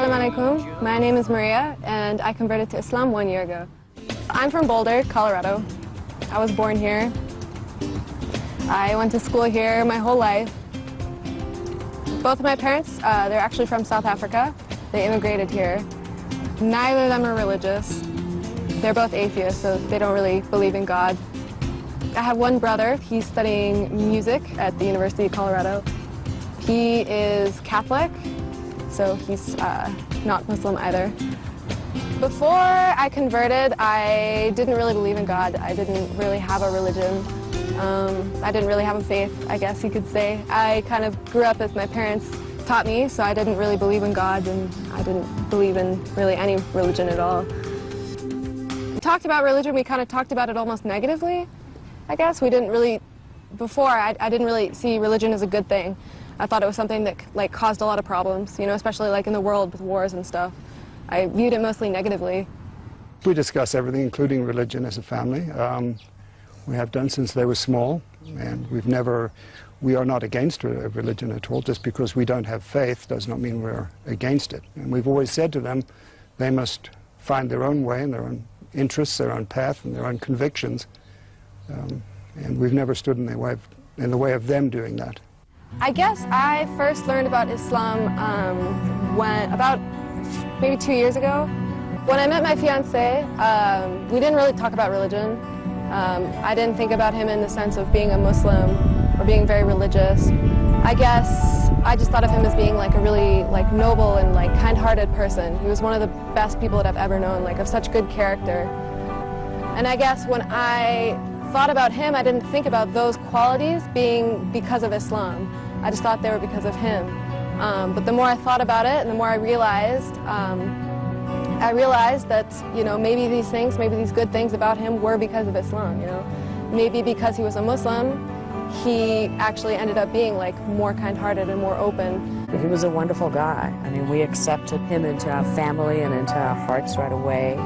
Assalamu alaikum. My name is Maria, and I converted to Islam 1 year ago. I'm from Boulder, Colorado. I was born here. I went to school here my whole life. Both of my parents, they're actually from South Africa. They immigrated here. Neither of them are religious. They're both atheists, so they don't really believe in God. I have one brother. He's studying music at the University of Colorado. He is Catholic, so he's not Muslim either. Before I converted, I didn't really believe in God. I didn't really have a religion. I didn't really have a faith, I guess you could say. I kind of grew up as my parents taught me, so I didn't really believe in God, and I didn't believe in really any religion at all. We talked about religion, we kind of talked about it almost negatively, I guess. We didn't really, before, I didn't really see religion as a good thing. I thought it was something that like caused a lot of problems, you know, especially like in the world with wars and stuff. I viewed it mostly negatively. We discuss everything, including religion, as a family. We have done since they were small, and we are not against religion at all. Just because we don't have faith does not mean we're against it. And we've always said to them, they must find their own way and their own interests, their own path, and their own convictions. And we've never stood in the way of them doing that. I guess I first learned about Islam about maybe 2 years ago. When I met my fiancé, we didn't really talk about religion. I didn't think about him in the sense of being a Muslim or being very religious. I guess I just thought of him as being like a really like noble and like kind-hearted person. He was one of the best people that I've ever known, like of such good character. And I guess when I thought about him, I didn't think about those qualities being because of Islam. I just thought they were because of him. But the more I thought about it and the more I realized that, you know, maybe these things, maybe these good things about him were because of Islam, you know. Maybe because he was a Muslim, he actually ended up being like more kind-hearted and more open. He was a wonderful guy. I mean, we accepted him into our family and into our hearts right away.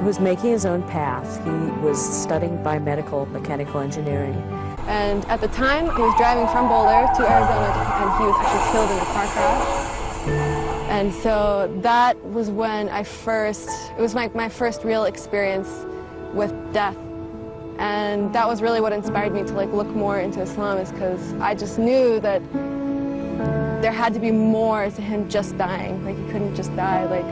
He was making his own path. He was studying biomedical mechanical engineering. And at the time, he was driving from Boulder to Arizona, and he was actually killed in a car crash. And so that was when it was my first real experience with death. And that was really what inspired me to like look more into Islam, is because I just knew that there had to be more to him just dying. Like, he couldn't just die. Like,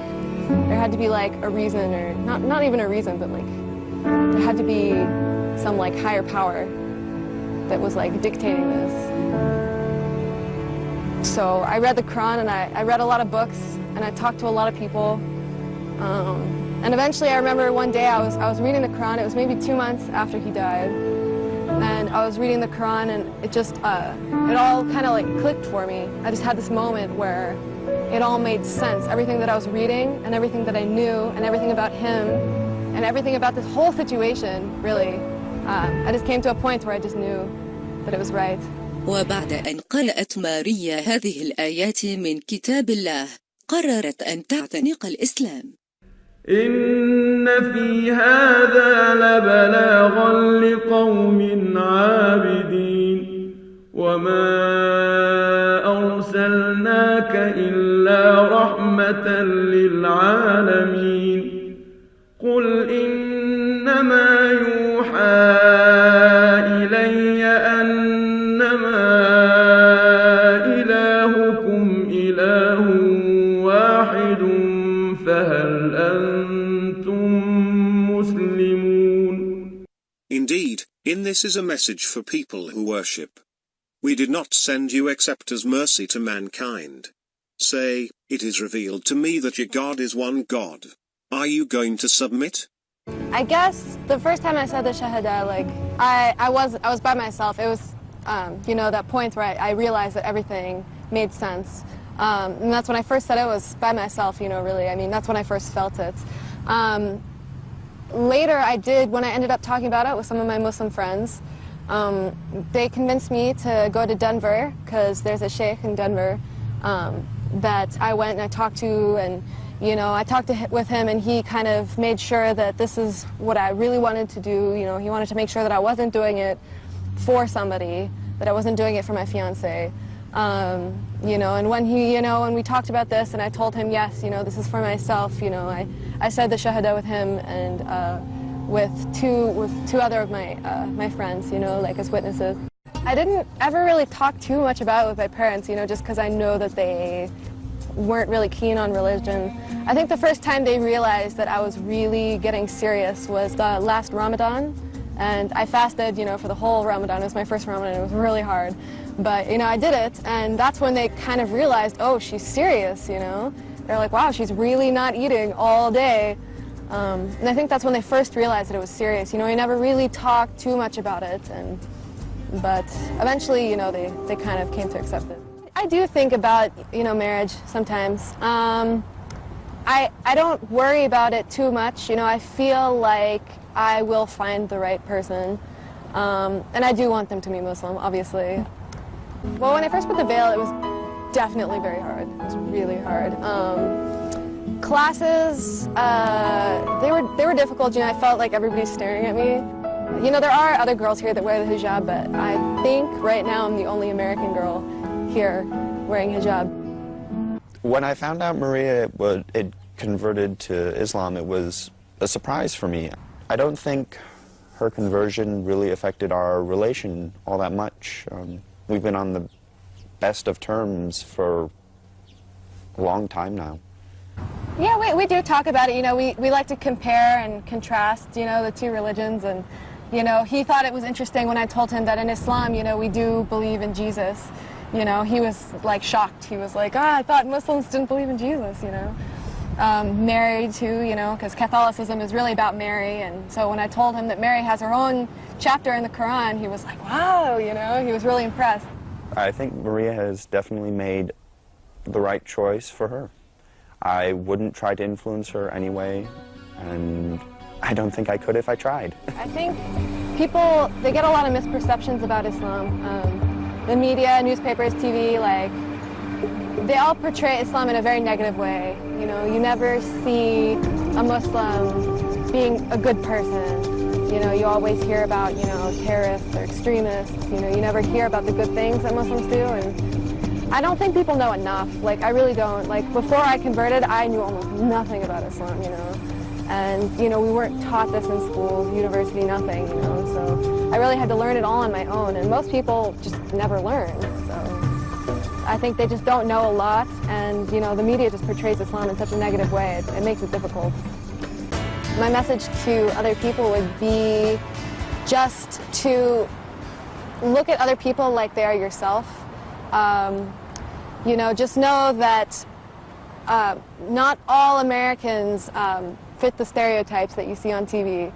there had to be like a reason, or not even a reason, but like there had to be some like higher power that was like dictating this. So I read the Quran, and I read a lot of books, and I talked to a lot of people. And eventually I remember one day I was reading the Quran. It was maybe 2 months after he died. And I was reading the Quran, and it just, it all kind of like clicked for me. I just had this moment where it all made sense. Everything that I was reading, and everything that I knew, and everything about him, and everything about this whole situation, really. I just came to a point where I just knew that it was right. وبعد أن قرأت ماريا هذه الآيات من كتاب الله، قررت أن تعتنق الإسلام. إن في هذا لبلاغا لقوم عابدين وما أرسلناك إلا رحمة للعالمين قل إنما يوحى إلي أنما إلهكم إله واحد فهل أنتم مسلمون. Indeed, in this is a message for people who worship. We did not send you except as mercy to mankind. Say, it is revealed to me that your God is one God. Are you going to submit? I guess the first time I said the Shahada, like, I was by myself. It was, you know, that point where I realized that everything made sense. And that's when I first said it, was by myself, you know, really. I mean, that's when I first felt it. Later I did, when I ended up talking about it with some of my Muslim friends, they convinced me to go to Denver, because there's a sheikh in Denver that I went and I talked to, and you know, I talked with him, and he kind of made sure that this is what I really wanted to do. You know, he wanted to make sure that I wasn't doing it for somebody, that I wasn't doing it for my fiancé. You know, and when he, you know, when we talked about this and I told him, yes, you know, this is for myself, you know, I said the shahada with him and with two other of my friends, you know, like as witnesses. I didn't ever really talk too much about it with my parents, you know, just because I know that they weren't really keen on religion. I think the first time they realized that I was really getting serious was the last Ramadan, and I fasted, you know, for the whole Ramadan. It was my first Ramadan. It was really hard, but, you know, I did it, and that's when they kind of realized, oh, she's serious, you know. They're like, wow, she's really not eating all day. And I think that's when they first realized that it was serious. You know, I never really talked too much about it, but eventually, you know, they kind of came to accept it. I do think about, you know, marriage sometimes. I don't worry about it too much. You know, I feel like I will find the right person. And I do want them to be Muslim, obviously. Well, when I first put the veil, it was definitely very hard. It was really hard. Classes, they were difficult. You know, I felt like everybody's staring at me. You know, there are other girls here that wear the hijab, but I think right now I'm the only American girl here wearing hijab. When I found out Maria had converted to Islam, it was a surprise for me. I don't think her conversion really affected our relation all that much. We've been on the best of terms for a long time now. Yeah, we do talk about it. You know, we like to compare and contrast, you know, the two religions. And, you know, he thought it was interesting when I told him that in Islam, you know, we do believe in Jesus. You know, he was, like, shocked. He was like, I thought Muslims didn't believe in Jesus, you know. Mary, too, you know, because Catholicism is really about Mary. And so when I told him that Mary has her own chapter in the Quran, he was like, wow, you know, he was really impressed. I think Maria has definitely made the right choice for her. I wouldn't try to influence her anyway, and I don't think I could if I tried. I think people, they get a lot of misperceptions about Islam. The media, newspapers, TV, like, they all portray Islam in a very negative way. You know, you never see a Muslim being a good person. You know, you always hear about, you know, terrorists or extremists. You know, you never hear about the good things that Muslims do. And I don't think people know enough. Like, I really don't. Like, before I converted, I knew almost nothing about Islam, you know. And, you know, we weren't taught this in school, university, nothing, you know. So I really had to learn it all on my own. And most people just never learn. So I think they just don't know a lot. And, you know, the media just portrays Islam in such a negative way. It makes it difficult. My message to other people would be just to look at other people like they are yourself. You know, just know that not all Americans fit the stereotypes that you see on TV.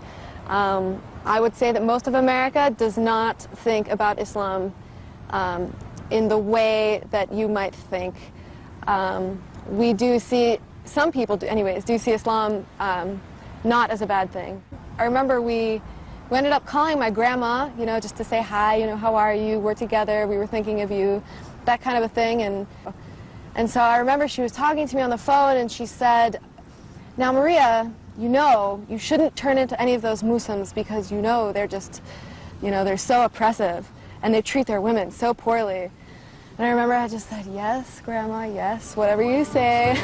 I would say that most of America does not think about Islam in the way that you might think. We do see, some people do, anyways, do see Islam not as a bad thing. I remember we ended up calling my grandma, you know, just to say hi, you know, how are you, we're together, we were thinking of you, that kind of a thing. And so I remember she was talking to me on the phone and she said, now Maria, you know, you shouldn't turn into any of those Muslims because you know they're just, you know, they're so oppressive and they treat their women so poorly. And I remember I just said, yes, Grandma, yes, whatever you say.